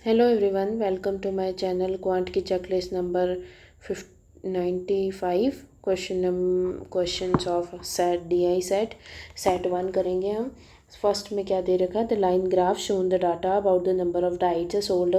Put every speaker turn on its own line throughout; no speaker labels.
Hello everyone, welcome to my channel Quant की checklist number 95 questions of set DI set 1 करेंगे हम। First में क्या दे रखा है, the line graph shown the data about the number of diets sold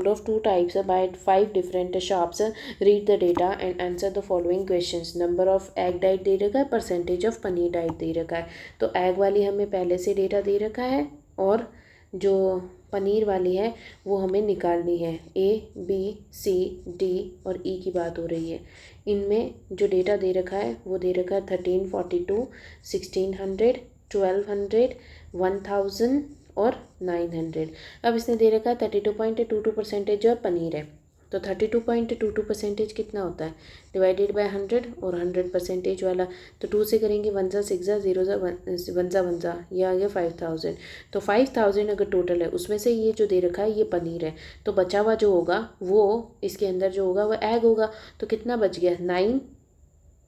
of two types by 5 different shops. Read the data and answer the following questions. Number of egg diet दे रखा है, percentage of paneer diet दे रखा है। तो egg वाली हमें पहले से डेटा दे रखा है और जो पनीर वाली है वो हमें निकालनी है। ए बी सी डी और ई की बात हो रही है। इनमें जो डेटा दे रखा है वो दे रखा है 1342, 1600, 1200, 1000 और 900। अब इसने दे रखा है 32.22% जो पनीर है। तो 32.22% कितना होता है, डिवाइडेड बाय 100 और 100% वाला। तो 2 से करेंगे, 1 ज़ा 6 ज़ा 0 ज़ा 1 ज़ा ये आ गया 5000। तो 5000 अगर टोटल है उसमें से ये जो दे रखा है ये पनीर है, तो बचा हुआ जो होगा वो इसके अंदर जो होगा वो एग होगा। तो कितना बच गया, 9,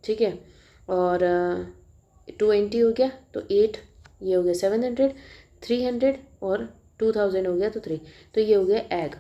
ठीक है, और 20 हो गया तो 8, ये हो गया 700, 300 और 2000 हो गया तो 3। तो ये हो गया एग।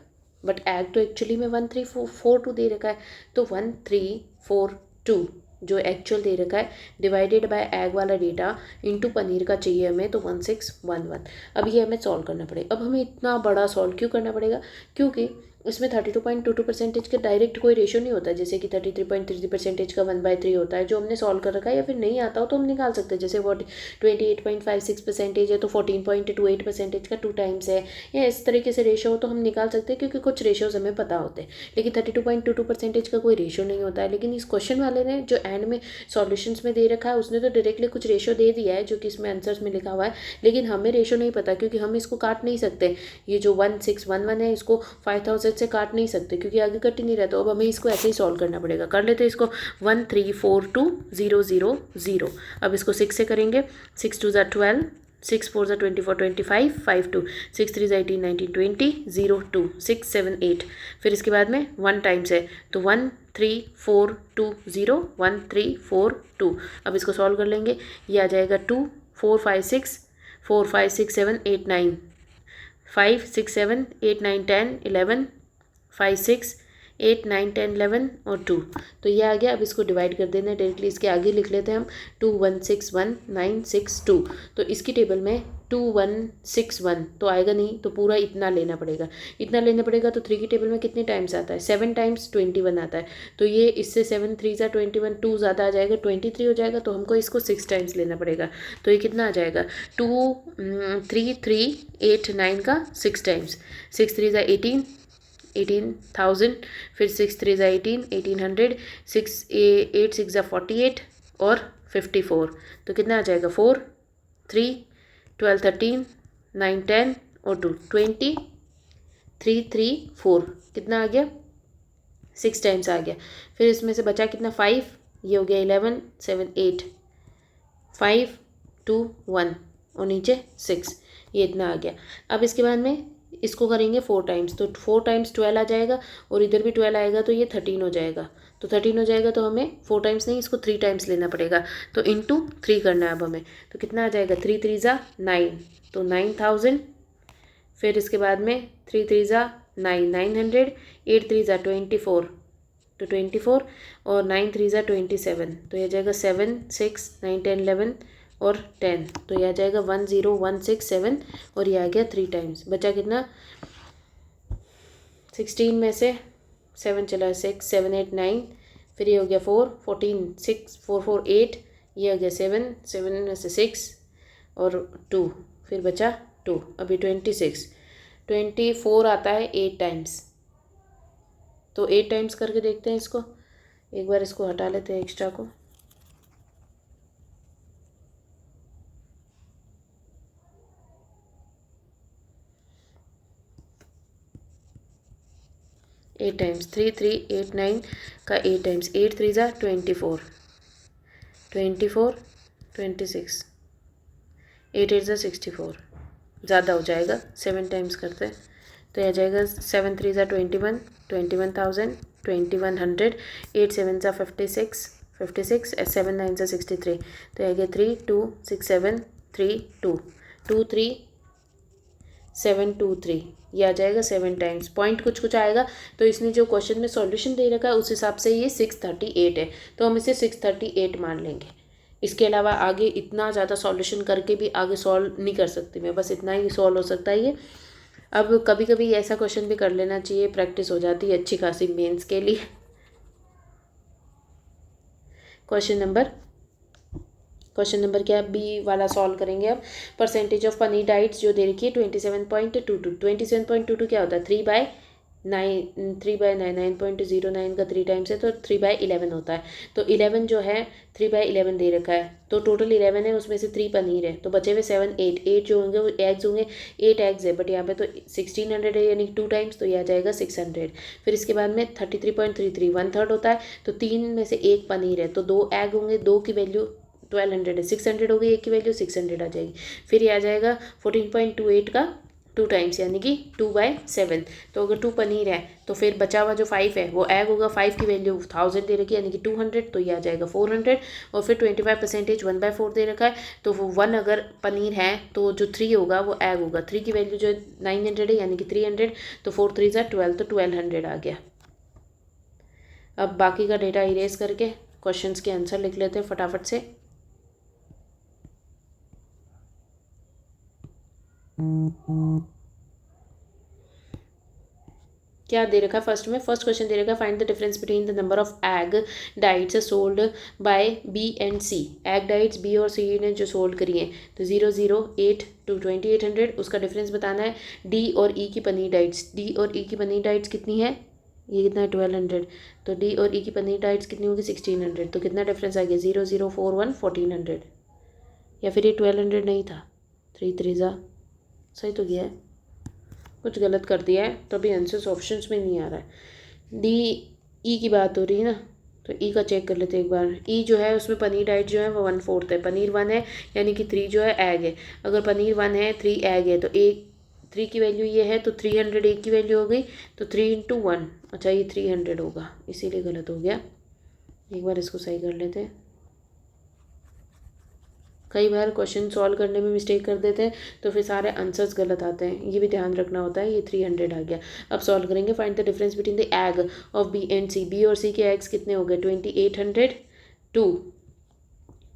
बट एग तो एक्चुअली में 1342 दे रखा है, तो 1342 जो एक्चुअल दे रखा है डिवाइडेड बाय एग वाला डेटा इंटू पनीर का चाहिए हमें, तो 1611। अब ये हमें सॉल्व करना पड़ेगा। अब हमें इतना बड़ा सॉल्व क्यों करना पड़ेगा, क्योंकि इसमें 32.22% का डायरेक्ट कोई रेशो नहीं होता, जैसे कि 33.33% का 1/3 होता है जो हमने सॉल्व कर रखा है, या फिर नहीं आता हो तो हम निकाल सकते हैं। जैसे 28.56% है तो 14.28% का 2 टाइम्स है, या इस तरीके से रेशो हो तो हम निकाल सकते हैं, क्योंकि कुछ रेशोज हमें पता होते हैं। लेकिन 32.22% का कोई रेशो नहीं होता है। लेकिन इस क्वेश्चन वाले ने जो एंड में सॉल्यूशंस में दे रखा है उसने तो डायरेक्टली कुछ रेशो दे दिया है जो कि इसमें आंसर्स में लिखा हुआ है, लेकिन हमें रेशो नहीं पता क्योंकि हम इसको काट नहीं सकते। ये जो 1611 है इसको 5000 से काट नहीं सकते क्योंकि आगे कट ही नहीं रहता। अब हमें इसको ऐसे ही सॉल्व करना पड़ेगा। कर लेते हैं इसको, 1342000। अब इसको 6 से करेंगे, 6 2 ज़ा 12, 6 4 ज़ा 24, 25, 5 2, 6 3 ज़ा 18, 19, 20, 0 2, 6 7 8। फिर इसके बाद में 1 टाइम्स है तो 13420, 1342। अब इसको सॉल्व कर लेंगे, ये आ जाएगा 2 4 5 6 4 5 6 7 8 9 5 6 7 8 9 10 11 5 6 8 9 10 11 और 2। तो ये आ गया। अब इसको डिवाइड कर देना है डायरेक्टली, इसके आगे लिख लेते हैं हम 2161,962। तो इसकी टेबल में 2161 तो आएगा नहीं, तो पूरा इतना लेना पड़ेगा। इतना लेना पड़ेगा तो 3 की टेबल में कितने टाइम्स आता है, 7 टाइम्स 21 आता है। तो ये इससे 7 3 ज़ा 21, 2 ज़्यादा आ जाएगा 23 हो जाएगा, तो हमको इसको 6 टाइम्स लेना पड़ेगा। तो ये कितना आ जाएगा, 2338 का 6 टाइम्स, 6 3 ज़ा 18, 18,000, फिर 6 3 ज़ा 18, 1800, 6 8 6 ज़ा 48 और 54। तो कितना आ जाएगा, 4 3 12 13 9 10 और 2 20 3 3 4। कितना आ गया, 6 टाइम्स आ गया। फिर इसमें से बचा कितना, 5, ये हो गया 11 7 8 5 2 1 और नीचे 6, ये इतना आ गया। अब इसके बाद में इसको करेंगे 4 टाइम्स, तो 4 टाइम्स 12 आ जाएगा और इधर भी 12 आएगा तो ये 13 हो जाएगा। तो 13 हो जाएगा तो हमें 4 टाइम्स नहीं, इसको 3 टाइम्स लेना पड़ेगा। तो इंटू 3 करना है अब हमें। तो कितना आ जाएगा, 3 3 ज़ा 9 तो 9000। फिर इसके बाद में 3 3 ज़ा 9 900, 8 3 ज़ा 24 तो 24 और 9 3 ज़ा 27, तो यह जाएगा 7 6 9 10 11 और 10। तो यह आ जाएगा 10167 और यह आ गया 3 टाइम्स। बचा कितना, 16 में से 7 चला 6 7 8 9, फिर ये हो गया 4 14 6 4 4 8, ये हो गया 7 7 में से 6 और 2, फिर बचा 2। अभी 24 आता है 8 टाइम्स, तो 8 टाइम्स करके देखते हैं इसको। एक बार इसको हटा लेते हैं एक्स्ट्रा को। एट टाइम्स 3 3 8 9 का 8 टाइम्स, 8 3 ज़ा 24 24 26, 8 8 ज़ा 64, ज़्यादा हो जाएगा 7 टाइम्स करते हैं। तो यह जाएगा 7 3 ज़ा 21 21,000 2100, 8 7 ज़ा 56 56, 7 9 ज़ा 63। तो यह गया 3 2 6 7 3 2 2 3 723, ये आ जाएगा 7 टाइम्स, पॉइंट कुछ कुछ आएगा, तो इसने जो क्वेश्चन में सॉल्यूशन दे रखा है उस हिसाब से ये 638 है, तो हम इसे 638 मान लेंगे। इसके अलावा आगे इतना ज़्यादा सॉल्यूशन करके भी आगे सॉल्व नहीं कर सकती मैं, बस इतना ही सॉल्व हो सकता है ये। अब कभी कभी ऐसा क्वेश्चन भी कर लेना चाहिए, प्रैक्टिस हो जाती है अच्छी खासी मेंस के लिए। क्वेश्चन नंबर क्या, बी वाला सॉल्व करेंगे अब। परसेंटेज ऑफ पनीडाइट्स जो दे रखी है 27.22, 27.22 क्या होता है, 3/9, 3/9, 9.09 का 3 टाइम्स है तो 3/11 होता है। तो 11 जो है 3/11 दे रखा है, तो टोटल 11 है, उसमें से 3 पनीर है, तो बचे हुए 7, 8 जो होंगे वो एग्स होंगे, 8 एग्स है, बट यहाँ पे तो 1600 है यानी 2 टाइम्स, तो ये आ जाएगा 600। फिर इसके बाद में 33.33 1/3 होता है, तो 3 में से 1 पनीर है, तो 2 एग होंगे, 2 की वैल्यू 1200 है, 600 हो गई, एक की वैल्यू 600 आ जाएगी। फिर ये आ जाएगा 14.28 का 2 टाइम्स यानी कि 2/7। तो अगर 2 पनीर है तो फिर बचा हुआ जो 5 है वो एग होगा, 5 की वैल्यू 1000 दे रखी है यानी कि 200, तो ये आ जाएगा 400। और फिर 25% 1/4 दे रखा है, तो वो 1 अगर पनीर है तो जो 3 होगा वो एग होगा, 3 की वैल्यू जो 900 है यानी कि 300, तो 4 3 12, तो 1200 आ गया। अब बाकी का डेटा इरेज करके क्वेश्चंस के आंसर लिख लेते हैं फटाफट से। क्या दे रखा है फर्स्ट क्वेश्चन दे रखा है, find the difference between the number of egg diets sold by B and C. Egg diets B और सी ने जो सोल्ड करी हैं, तो 008 to 2800, उसका डिफरेंस बताना है। डी और ई की पनीर डाइट्स, डी और ई की पनीर डाइट्स कितनी है, ये कितना है 1200, तो डी और ई की पनीर डाइट्स कितनी होगी 1600, तो कितना डिफरेंस आ गया 0041 1400, या फिर ये 1200 नहीं था, 3 3 सही तो गया है, कुछ गलत कर दिया है तो अभी आंसर्स ऑप्शंस में नहीं आ रहा है। डी ई की बात हो रही है ना, तो ई का चेक कर लेते हैं एक बार। ई जो है उसमें पनीर डाइट जो है वो 1/4 है, पनीर 1 है यानी कि 3 जो है एग है। अगर पनीर 1 है 3 एग है, तो एक 3 की वैल्यू ये है, तो 300 एक की वैल्यू हो गई, तो 3 × 1, अच्छा ये 300 होगा, इसीलिए गलत हो गया। एक बार इसको सही कर लेते हैं, कई बार क्वेश्चन सॉल्व करने में मिस्टेक कर देते हैं तो फिर सारे आंसर्स गलत आते हैं, ये भी ध्यान रखना होता है। ये 300 आ गया। अब सॉल्व करेंगे, find the difference between the egg of B and C. B और सी के एग्स कितने हो गए 2800 2,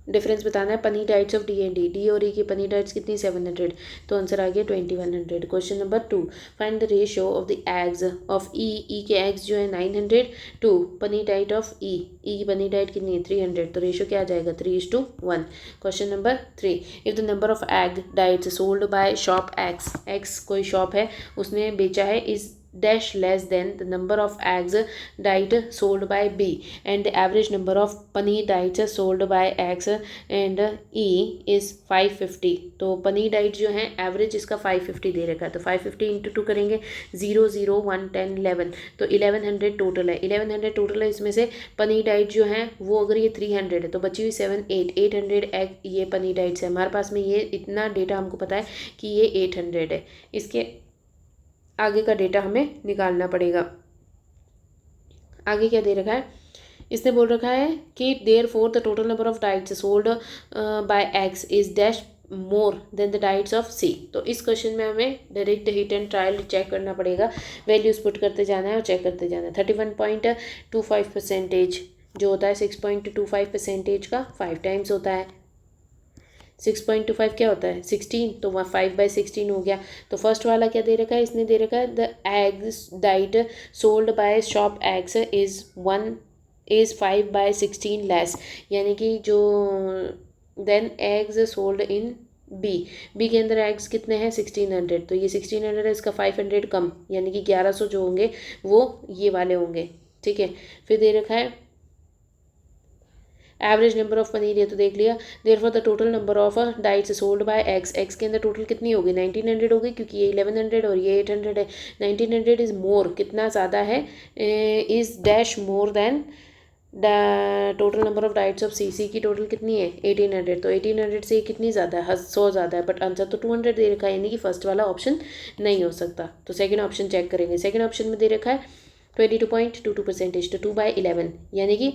डिफरेंस बताना है paneer diets of D and D, D और ई की पनीर डाइट्स कितनी 700, तो आंसर आ गया 2100। Question number 2, find the ratio of the eggs of E. E के एग्स जो है 900 to paneer diet of E, E की पनीर डाइट कितनी है 300, तो रेशियो क्या आ जाएगा 3:1। Question number 3, if the number of egg diets sold by shop x, x कोई शॉप है उसने बेचा है, is dash less than the number of eggs diet sold by B and the average number of paneer diets sold by X and E is 550। तो paneer diet जो है average इसका 550 दे रखा है, तो 550 इंटू 2 करेंगे 0 0 1 10 11, तो 1100 टोटल है। 1100 टोटल है, इसमें से पनीर डाइट जो है वो अगर ये 300 है तो बची हुई 7 8 800 एग ये पनीर डाइट्स है हमारे पास में। ये इतना डेटा हमको पता है कि ये 800 है, इसके आगे का डेटा हमें निकालना पड़ेगा। आगे क्या दे रखा है, इसने बोल रखा है कि therefore the total number of diets sold by X is dash more than the diets of C. तो इस क्वेश्चन में हमें direct hit and trial check करना पड़ेगा, वैल्यूज पुट करते जाना है और चेक करते जाना है। 31.25% जो होता है 6.25% का 5 टाइम्स होता है। 6.25 क्या होता है 16, तो वह 5/16 हो गया। तो फर्स्ट वाला क्या दे रखा है, इसने दे रखा है the eggs diet sold by shop eggs is 5/16 less, यानी कि जो then eggs sold in B, B के अंदर एग्स कितने हैं 1600, तो ये 1600 है, इसका 500 कम यानी कि 1100 जो होंगे वो ये वाले होंगे, ठीक है। फिर दे रखा है एवरेज नंबर ऑफ पनीर, ये तो देख लिया। Therefore the total number of diets sold by x, x के अंदर टोटल कितनी होगी 1900 होगी, क्योंकि ये 1100 और ये 800 है। 1900 इज़ मोर, कितना ज़्यादा है, is dash more than the total number of diets of C, C की टोटल कितनी है 1800, तो 1800 से कितनी ज़्यादा है 100 ज़्यादा है, बट आंसर तो 200 दे रखा है, यानी कि फर्स्ट वाला ऑप्शन नहीं हो सकता। तो सेकंड ऑप्शन चेक करेंगे। सेकंड ऑप्शन में दे रखा है 22.22% तो 2/11, यानी कि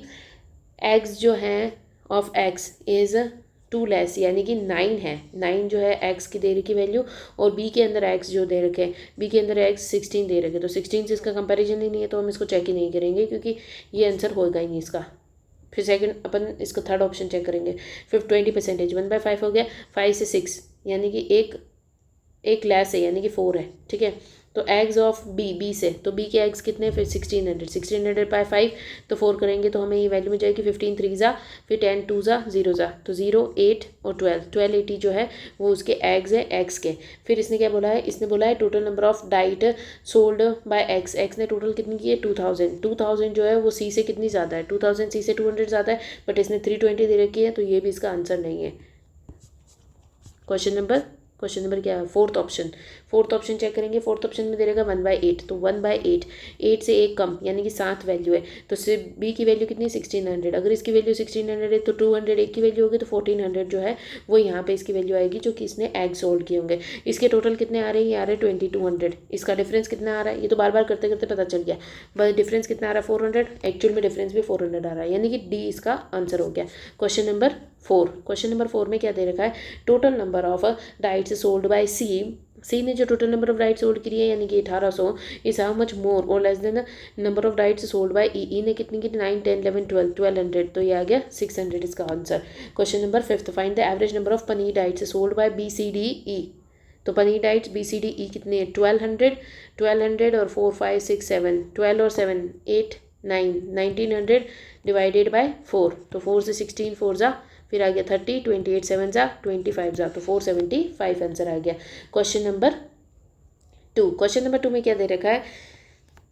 एग्स जो हैं of X is two less यानी कि 9 है, 9 जो है एक्स की दे रखी वैल्यू, और बी के अंदर एक्स जो दे रखे हैं, बी के अंदर एक्स 16 दे रखे, तो 16 से इसका कंपैरिजन ही नहीं है, तो हम इसको चेक ही नहीं करेंगे क्योंकि ये आंसर होगा ही नहीं इसका। फिर सेकंड अपन इसका थर्ड ऑप्शन चेक करेंगे। 20%, 1/5 हो गया, 5 से 6 यानी कि एक लेस है यानी कि 4 है, ठीक है। तो एग्स ऑफ बी से, तो बी के एग्स कितने, फिर 1600 तो 4 करेंगे तो हमें ये वैल्यू मिल जाएगी 15 3 ज़ा, फिर 10 2 ज़ा 0 ज़ा, तो 0 8 और 12 80 जो है वो उसके एग्स है एक्स के। फिर इसने क्या बोला है, इसने बोला है total number of diet sold by x, x ने टोटल कितनी की है 2000 जो है वो सी से कितनी ज़्यादा है, 2000 सी से 200 ज़्यादा है, बट इसने 320 दे रखी है, तो ये भी इसका आंसर नहीं है। क्वेश्चन नंबर क्या है, फोर्थ ऑप्शन चेक करेंगे। फोर्थ ऑप्शन में दे रहेगा 1/8, तो 1/8 8 से 1 कम यानी कि 7 वैल्यू है, तो सिर्फ बी की वैल्यू कितनी 1600, अगर इसकी वैल्यू 1600 है तो 200 एक की वैल्यू होगी, तो 1400 जो है वो यहाँ पे इसकी वैल्यू आएगी जो कि इसने एग सोल्ड किए होंगे। इसके टोटल कितने आ रहे हैं, ये आ रहे हैं 2200, इसका डिफरेंस कितना आ रहा है, ये तो बार बार करते करते पता चल गया, बस डिफरेंस कितना आ रहा है 400, एक्चुअल में डिफरेंस भी 400 आ रहा है, यानी कि डी इसका आंसर हो गया। क्वेश्चन नंबर 4 में क्या दे रखा है, total number of diets sold by C ने जो total number of diets sold की है यानी कि 1800 इज हाउ मच मोर और less than number of diets sold by E ने कितनी की 9 10 11 12 1200, तो ये आ गया 600 इसका answer. Question number 5, find the average number of paneer diets sold by B C D E, तो paneer diets B C D E कितनी है 1200 और 4 5 6 7 12 और 7 8 9 1900 डिवाइडेड बाय 4, तो 4 से 16 4 जा, फिर आ गया 30 28 7 जा 25 जा, तो 475 आंसर आ गया। क्वेश्चन नंबर 2 में क्या दे रखा है,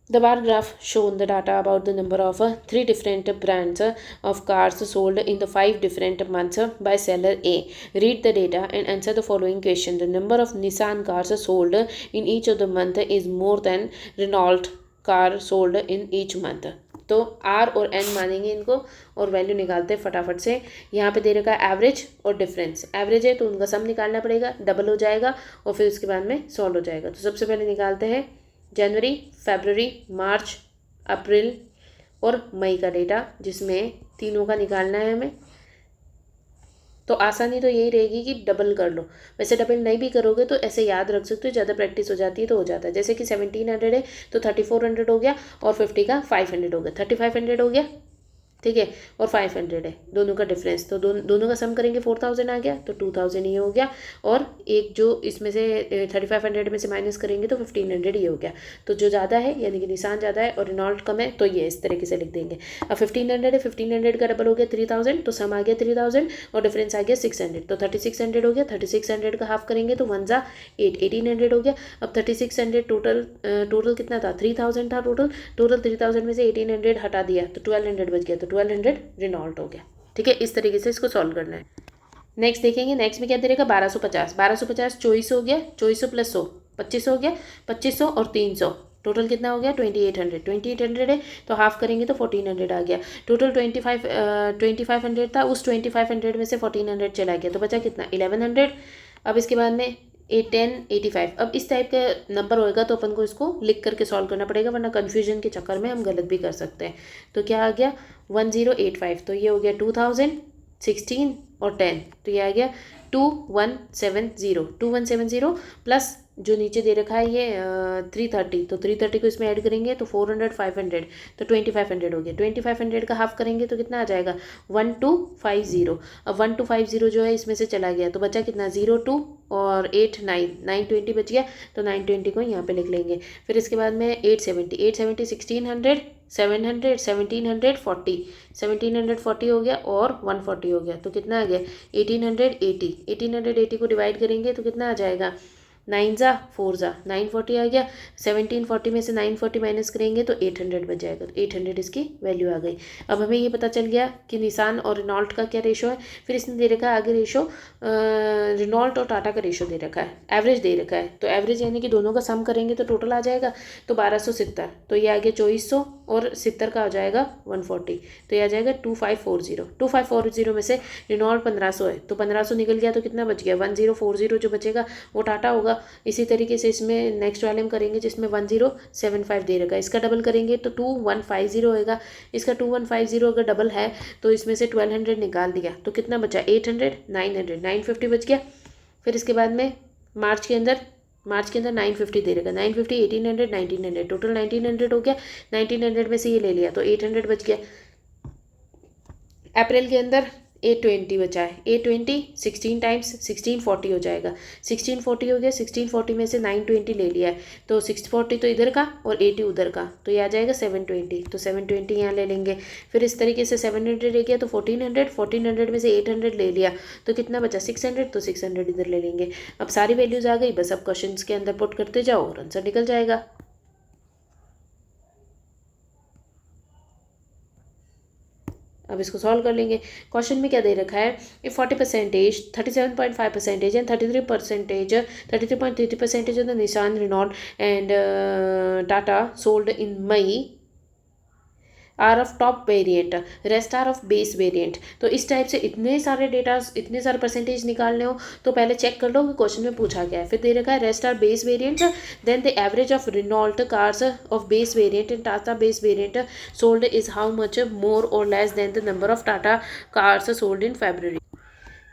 the bar graph shown the data about the number of 3 different brands of cars sold in the 5 different months by seller A. Read the data and answer the following question. The number of Nissan cars sold in each of the month is more than Renault car sold in each month. तो are और N मानेंगे इनको और value निकालते हैं फटाफट से। यहाँ पे दे रखा है एवरेज और डिफरेंस, एवरेज है तो उनका सम निकालना पड़ेगा, डबल हो जाएगा और फिर उसके बाद में सॉल्व हो जाएगा। तो सबसे पहले निकालते हैं जनवरी, फरवरी, मार्च, अप्रैल और मई का डेटा, जिसमें तीनों का निकालना है हमें। तो आसानी तो यही रहेगी कि डबल कर लो, वैसे डबल नहीं भी करोगे तो ऐसे याद रख सकते हो, ज़्यादा प्रैक्टिस हो जाती है तो हो जाता है। जैसे कि 1700 है तो 3400 हो गया और 50 का 500 हो गया, 3500 हो गया, ठीक है, और 500 है दोनों का डिफरेंस, तो दोनों का सम करेंगे 4000 आ गया, तो 2000 ये हो गया, और एक जो इसमें से 3500 में से माइनस करेंगे तो 1500 ये हो गया। तो जो ज़्यादा है यानी कि निशान ज़्यादा है और रिनॉल्ट कम है, तो ये इस तरीके से लिख देंगे। अब 1500 है, 1500 का डबल हो गया 3000, तो सम आ गया 3000 और डिफरेंस आ गया 600, तो 3600 हो गया। 3600 का हाफ करेंगे तो 1 जा 8 1800 हो गया। अब 3600 टोटल कितना था 3000 था, टोटल 3000 में से 1800 हटा दिया तो 1200 बच गया, तो 1200 रिनॉल्ट हो गया। ठीक है, इस तरीके से इसको सॉल्व करना है। नेक्स्ट देखेंगे, नेक्स्ट में क्या दे रहेगा 1250 2400 हो गया, 2400 प्लस 100 2500 हो गया, 2500 और 300 टोटल कितना हो गया 2800 है, तो हाफ करेंगे तो 1400 आ गया। टोटल 2500 था, उस 2500 में से 1400 चला गया तो बचा कितना 1100। अब इसके बाद में 10 85, अब इस टाइप का नंबर होएगा तो अपन को इसको लिख करके सॉल्व करना पड़ेगा, वरना कन्फ्यूजन के चक्कर में हम गलत भी कर सकते हैं। तो क्या आ गया 1085, तो ये हो गया 2000 16 और 10, तो ये आ गया 2170 प्लस जो नीचे दे रखा है ये 330, तो 330 को इसमें ऐड करेंगे तो 400 500, तो 2500 हो गया। 2500 का हाफ करेंगे तो कितना आ जाएगा 1250। अब 1250 जो है इसमें से चला गया तो बचा कितना 02 और 8 9 920 बच गया, तो 920 को यहाँ पे लिख लेंगे। फिर इसके बाद में 870 1600 700 1740 1740 हो गया और 140 हो गया, तो कितना आ गया 1880 को डिवाइड करेंगे तो कितना आ जाएगा 9 जा 4 जा 940 आ गया। 1740 में से 940 माइनस करेंगे तो 800 बच जाएगा, तो 800 इसकी वैल्यू आ गई। अब हमें ये पता चल गया कि निसान और रिनॉल्ट का क्या रेशो है। फिर इसने दे रखा है आगे रेशो रिनॉल्ट और टाटा का रेशो दे रखा है, एवरेज दे रखा है, तो एवरेज यानी कि दोनों का सम करेंगे तो टोटल आ जाएगा तो 1270, तो ये आ गया 2400 और 70 का हो जाएगा 140, तो ये आ जाएगा 2540। 2540 में से रेनॉल्ट 1500 है, तो 1500 निकल गया तो कितना बच गया, 1040 जो बचेगा वो टाटा होगा। इसी तरीके से इसमें नेक्स्ट वाले हम करेंगे जिसमें 1075 दे रखा है, इसका डबल करेंगे तो 2150 होएगा। इसका 2150 अगर डबल है तो इसमें से 1200 निकाल दिया तो कितना बचा, 800, 900, 950 बच गया। फिर इसके बाद में मार्च के अंदर 950 दे रहेगा, 950, 1800, 1900, टोटल 1900 हो गया। 1900 में से ये ले लिया तो 800 बच गया। अप्रैल के अंदर 820 बचा है, 820 16 टाइम्स 1640 हो जाएगा, 1640 हो गया। 1640 में से 920 ले लिया है तो 640 तो इधर का और 80 उधर का, तो ये आ जाएगा 720, तो 720 यहाँ ले लेंगे। फिर इस तरीके से 700 ले गया तो 1400, 1400 में से 800 ले लिया तो कितना बचा, 600, तो 600 इधर ले लेंगे। अब सारी वैल्यूज़ आ गई, बस अब क्वेश्चन के अंदर पुट करते जाओ और आंसर निकल जाएगा। अब इसको सॉल्व कर लेंगे। क्वेश्चन में क्या दे रखा है, if 40%, 37.5% and 33.33% of the Nissan Renault and Tata sold in May are of top variant, rest are of base variant. तो इस टाइप से इतने सारे डेटा, इतने सारे परसेंटेज निकालने हो तो पहले चेक कर लो कि क्वेश्चन में पूछा गया है। फिर दे रखा है rest are base variants, then the average of Renault cars of base variant and Tata base variant sold is how much more और less than the number of Tata cars sold in February।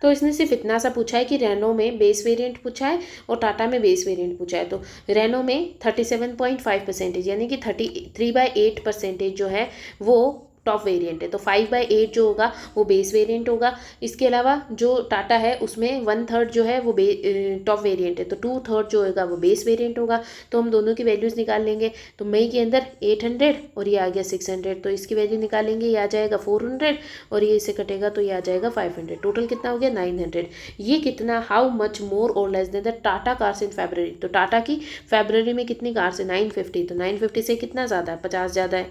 तो इसने सिर्फ इतना सा पूछा है कि रेनो में बेस वेरिएंट पूछा है और टाटा में बेस वेरिएंट पूछा है। तो रेनो में 37.5% यानी कि 33/8% जो है वो टॉप वेरिएंट है, तो 5/8 जो होगा वो बेस वेरिएंट होगा। इसके अलावा जो टाटा है उसमें 1/3 जो है वो टॉप वेरिएंट है, तो 2/3 जो होगा वो बेस वेरिएंट होगा। तो हम दोनों की वैल्यूज़ निकाल लेंगे। तो मई के अंदर 800 और ये आ गया 600, तो इसकी वैल्यू निकालेंगे, ये आ जाएगा 400 और ये इससे कटेगा तो ये आ जाएगा 500। टोटल कितना हो गया, 900। ये कितना, हाउ मच मोर और less than the Tata cars in February। तो टाटा की February में कितनी कार्स है, 950, तो 950 से कितना ज़्यादा है, 50 ज़्यादा है।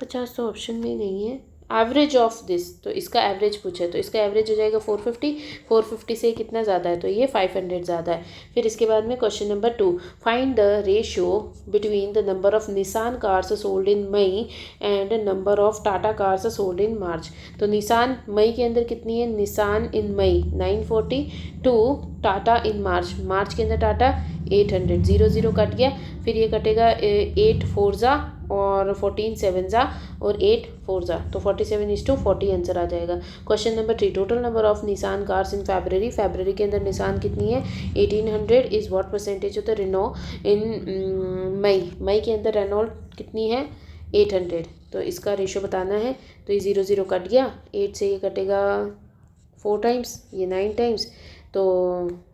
50 तो ऑप्शन में नहीं है। एवरेज ऑफ दिस, तो इसका एवरेज पूछे तो इसका एवरेज हो जाएगा 450, 450 से कितना ज़्यादा है, तो ये 500 ज़्यादा है। फिर इसके बाद में question number 2, find the ratio between the number of Nissan cars sold in May and number of Tata cars sold in March. तो निसान मई के अंदर कितनी है, Nissan in May 940 to Tata in March, मार्च के अंदर टाटा 800, 0 कट गया। फिर ये कटेगा 8 4 ज़ा और 14 7 ज़ा और 8 4 ज़ा, तो 47:40 आंसर आ जाएगा। Question number 3, total number of Nissan cars in February के अंदर निसान कितनी है, 1800 is what percentage of the Renault in May के अंदर रेनॉल्ट कितनी है 800, तो इसका रेशो बताना है। तो ये 0 कट गया, 8 से ये कटेगा 4 टाइम्स, ये 9 टाइम्स, तो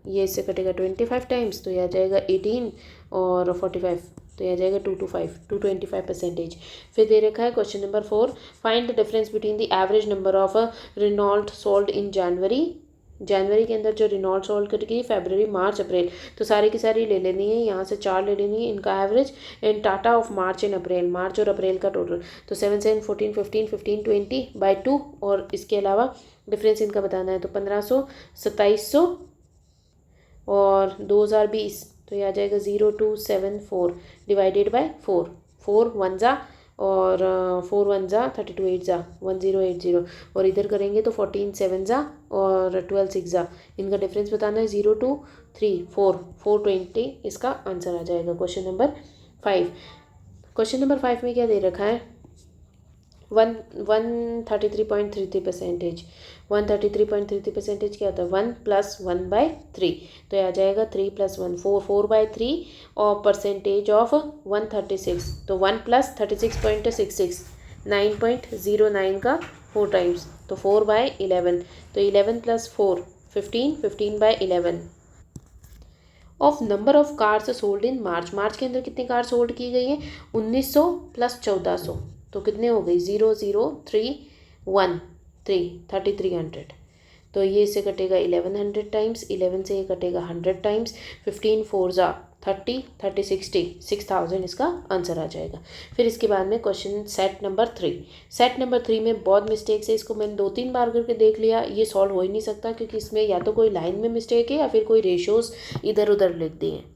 ये इससे कटेगा 25 टाइम्स, तो यह आ जाएगा 18 और 45, तो यह आ जाएगा 225%। फिर दे रखा है question number 4, find the difference between the average number of Renault sold in January के अंदर जो रेनॉल्ट सोल्ड करके February, मार्च, अप्रैल, तो सारी की सारी ले लेनी है, यहाँ से 4 ले लेनी है, इनका average and Tata of March and April, मार्च और अप्रैल का टोटल, तो 7 7 14 15 15 20/2 और इसके अलावा डिफरेंस इनका बताना है, तो 1500 2700 और 2020, तो ये आ जाएगा 0274 डिवाइडेड बाय 4, 4 1 ज़ा और 4 1 ज़ा 32 8 ज़ा 1080 और इधर करेंगे तो 14 7 ज़ा और 12 6 ज़ा, इनका डिफरेंस बताना है 0234 420, इसका आंसर आ जाएगा क्वेश्चन नंबर 5। क्वेश्चन नंबर 5 में क्या दे रखा है, 133.33%, 133.33% क्या होता है, 1 + 1/3, तो यह आ जाएगा 3 + 1 4, 4/3 और परसेंटेज ऑफ 136, तो 1 + 36.66 9.09 का 4 टाइम्स, तो 4/11, तो 11 + 4 15, 15/11 of number of cars sold in March, मार्च के अंदर कितनी कार सोल्ड की गई हैं, 1900 + 1400, तो कितने हो गई, 00313 3300, तो ये इससे कटेगा 1100 टाइम्स, 11 से ये कटेगा 100 टाइम्स, 15 4 ज़ा 30 30 60 6000 इसका आंसर आ जाएगा। फिर इसके बाद में क्वेश्चन सेट नंबर 3 में बहुत मिस्टेक्स है, इसको मैंने 2-3 बार करके देख लिया, ये सॉल्व हो ही नहीं सकता क्योंकि इसमें या तो कोई लाइन में मिस्टेक है या फिर कोई रेशोज़ इधर उधर लिख दिए हैं।